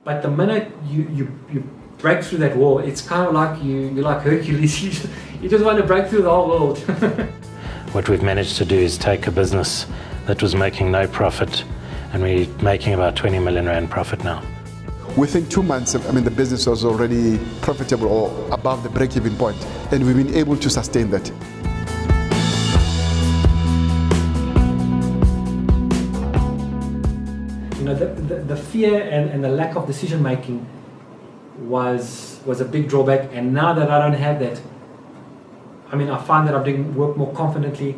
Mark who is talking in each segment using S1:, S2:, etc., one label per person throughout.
S1: But the minute you break through that wall, it's kind of like you're like Hercules. You just want to break through the whole world.
S2: What we've managed to do is take a business that was making no profit, and we're making about 20 million rand profit now.
S3: Within 2 months, the business was already profitable or above the break-even point, and we've been able to sustain that.
S1: The fear and the lack of decision making was a big drawback, and now that I don't have that, I find that I'm doing work more confidently.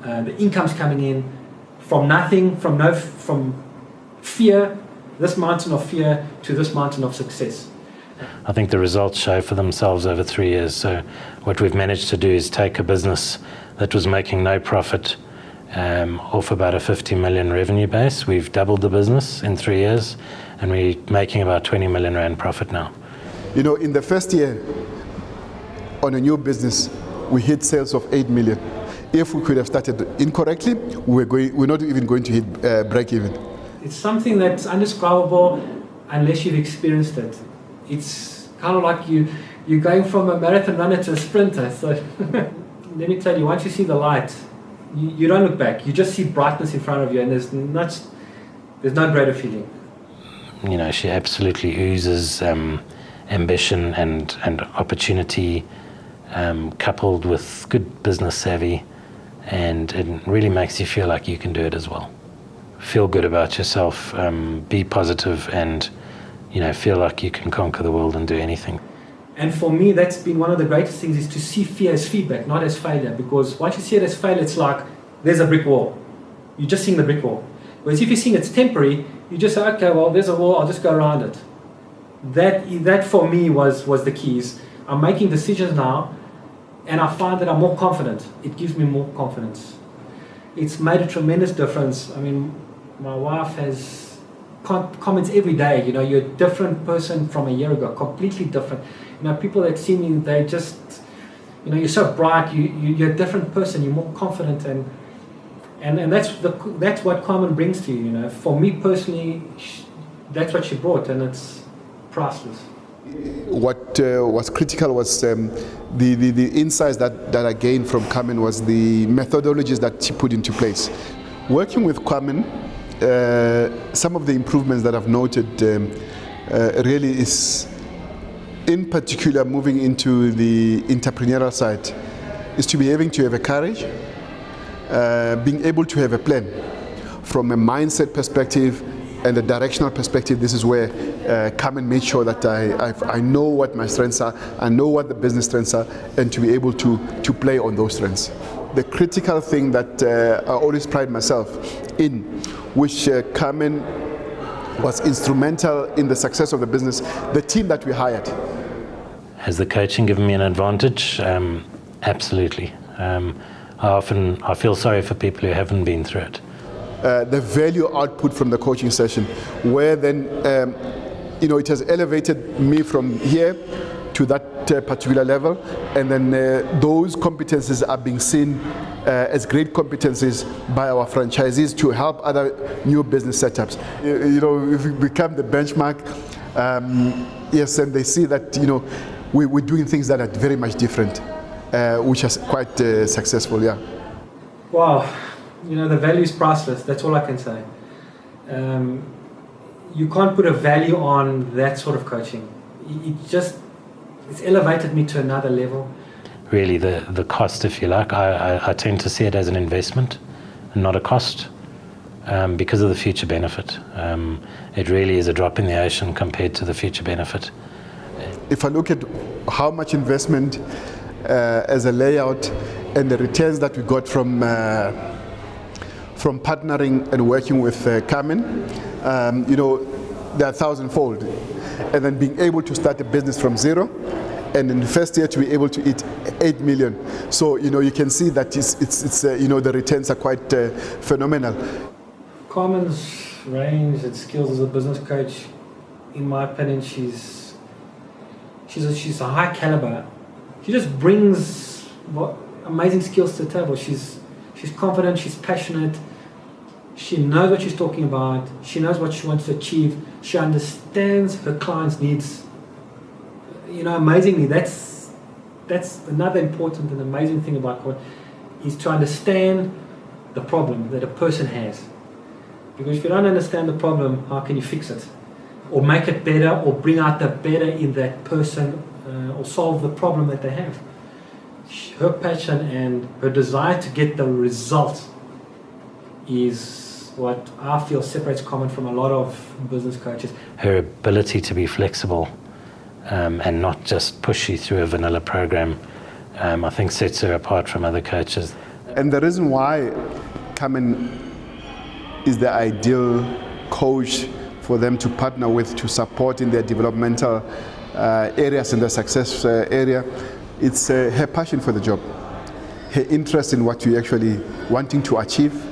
S1: The income's coming in from nothing, from fear, this mountain of fear, to this mountain of success.
S2: I think the results show for themselves over 3 years. So what we've managed to do is take a business that was making no profit, off about a 50 million revenue base. We've doubled the business in 3 years, and we're making about 20 million rand profit now.
S3: In the first year on a new business, we hit sales of 8 million. If we could have started incorrectly, we're not even going to hit break even.
S1: It's something that's indescribable unless you've experienced it. It's kind of like you're going from a marathon runner to a sprinter. So let me tell you, once you see the light, you don't look back. You just see brightness in front of you, and there's no greater feeling.
S2: She absolutely oozes ambition and opportunity, coupled with good business savvy, and it really makes you feel like you can do it as well. Feel good about yourself, be positive, and feel like you can conquer the world and do anything.
S1: And for me, that's been one of the greatest things, is to see fear as feedback, not as failure. Because once you see it as failure, it's like there's a brick wall. You're just seeing the brick wall. Whereas if you're seeing it's temporary, you just say, okay, well, there's a wall, I'll just go around it. That for me was the keys. I'm making decisions now, and I find that I'm more confident. It gives me more confidence. It's made a tremendous difference. My wife has comments every day, you're a different person from a year ago, completely different. People that see me, they just, you're so bright, you're a different person, you're more confident, and that's what Carmen brings to you. For me personally, that's what she brought, and it's priceless.
S3: What was critical was the insights that I gained from Carmen was the methodologies that she put into place. Working with Carmen, some of the improvements that I've noted really is, in particular, moving into the entrepreneurial side, is to be able to have a courage, being able to have a plan from a mindset perspective and a directional perspective. This is where Carmen made sure that I know what my strengths are, I know what the business strengths are, and to be able to play on those strengths. The critical thing that I always pride myself in, which Carmen was instrumental in the success of the business, the team that we hired.
S2: Has the coaching given me an advantage? Absolutely. I feel sorry for people who haven't been through it.
S3: The value output from the coaching session, where then it has elevated me from here to that particular level, and then those competencies are being seen as great competencies by our franchisees to help other new business setups. If we become the benchmark, yes, and they see that we're doing things that are very much different, which is quite successful. Yeah.
S1: Wow, the value is priceless. That's all I can say. You can't put a value on that sort of coaching. It's elevated me to another level.
S2: Really, the cost, if you like, I tend to see it as an investment and not a cost, because of the future benefit. It really is a drop in the ocean compared to the future benefit.
S3: If I look at how much investment as a layout and the returns that we got from partnering and working with Carmen, they're thousandfold. And then being able to start a business from zero, and in the first year to be able to hit 8 million. So you can see that it's the returns are quite phenomenal.
S1: Carmen's range and skills as a business coach, in my opinion, she's a high caliber. She just brings amazing skills to the table. She's confident, she's passionate, She knows what she's talking about. She knows what she wants to achieve. She understands her client's needs. Amazingly, that's another important and amazing thing about coaching, is to understand the problem that a person has. Because if you don't understand the problem, how can you fix it? Or make it better, or bring out the better in that person, or solve the problem that they have. Her passion and her desire to get the result is what I feel separates Common from a lot of business coaches.
S2: Her ability to be flexible and not just push you through a vanilla program, I think sets her apart from other coaches.
S3: And the reason why Carmen is the ideal coach for them to partner with, to support in their developmental areas, in the success area, it's her passion for the job, her interest in what you're actually wanting to achieve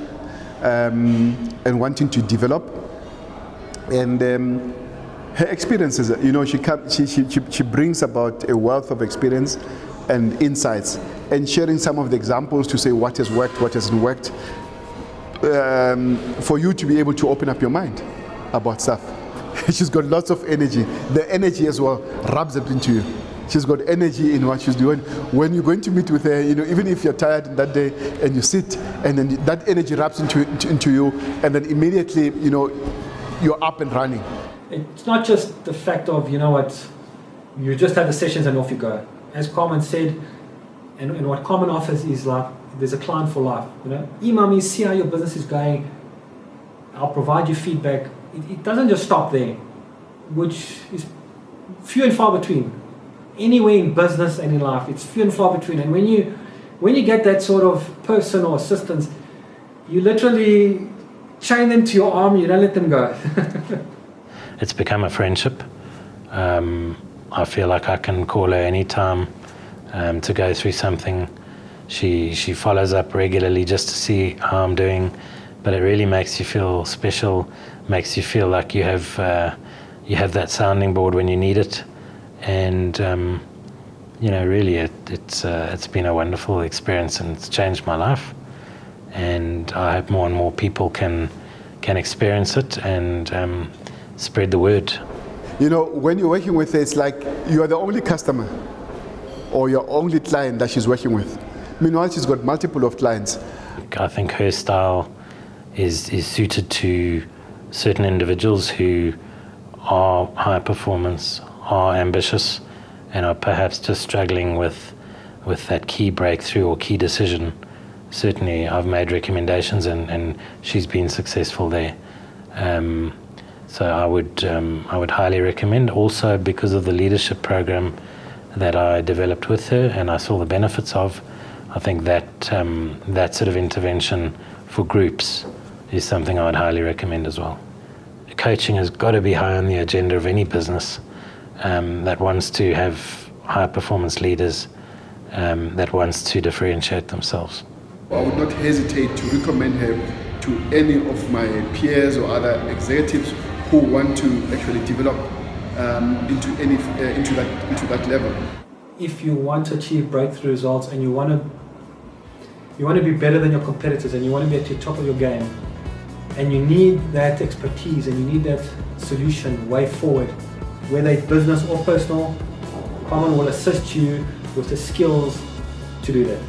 S3: and wanting to develop, and her experiences. She brings about a wealth of experience and insights, and sharing some of the examples to say what has worked, what hasn't worked, for you to be able to open up your mind about stuff. She's got lots of energy. The energy as well rubs up into you. She's got energy in what she's doing. When you're going to meet with her, even if you're tired that day and you sit, and then that energy wraps into you, and then immediately, you're up and running.
S1: It's not just the fact of, you just have the sessions and off you go. As Carmen said, and what Carmen offers is like, there's a client for life. Email me, see how your business is going. I'll provide you feedback. It doesn't just stop there, which is few and far between. Anywhere in business and in life, it's few and far between. And when you get that sort of person or assistance, you literally chain them to your arm. You don't let them go.
S2: It's become a friendship. I feel like I can call her anytime to go through something. She follows up regularly just to see how I'm doing, but it really makes you feel special, makes you feel like you have that sounding board when you need it. And really it's been a wonderful experience, and it's changed my life, and I hope more and more people can experience it and spread the word.
S3: When you're working with her, it's like you are the only customer or your only client that she's working with. Meanwhile, she's got multiple of clients.
S2: I think her style is suited to certain individuals who are high performance, are ambitious, and are perhaps just struggling with that key breakthrough or key decision. Certainly I've made recommendations and she's been successful there. So I would highly recommend, also because of the leadership program that I developed with her and I saw the benefits of. I think that sort of intervention for groups is something I would highly recommend as well. Coaching has got to be high on the agenda of any business that wants to have high performance leaders, that wants to differentiate themselves.
S3: I would not hesitate to recommend her to any of my peers or other executives who want to actually develop into that level.
S1: If you want to achieve breakthrough results and you want to be better than your competitors and you want to be at the top of your game, and you need that expertise and you need that solution way forward, whether it's business or personal, Common will assist you with the skills to do that.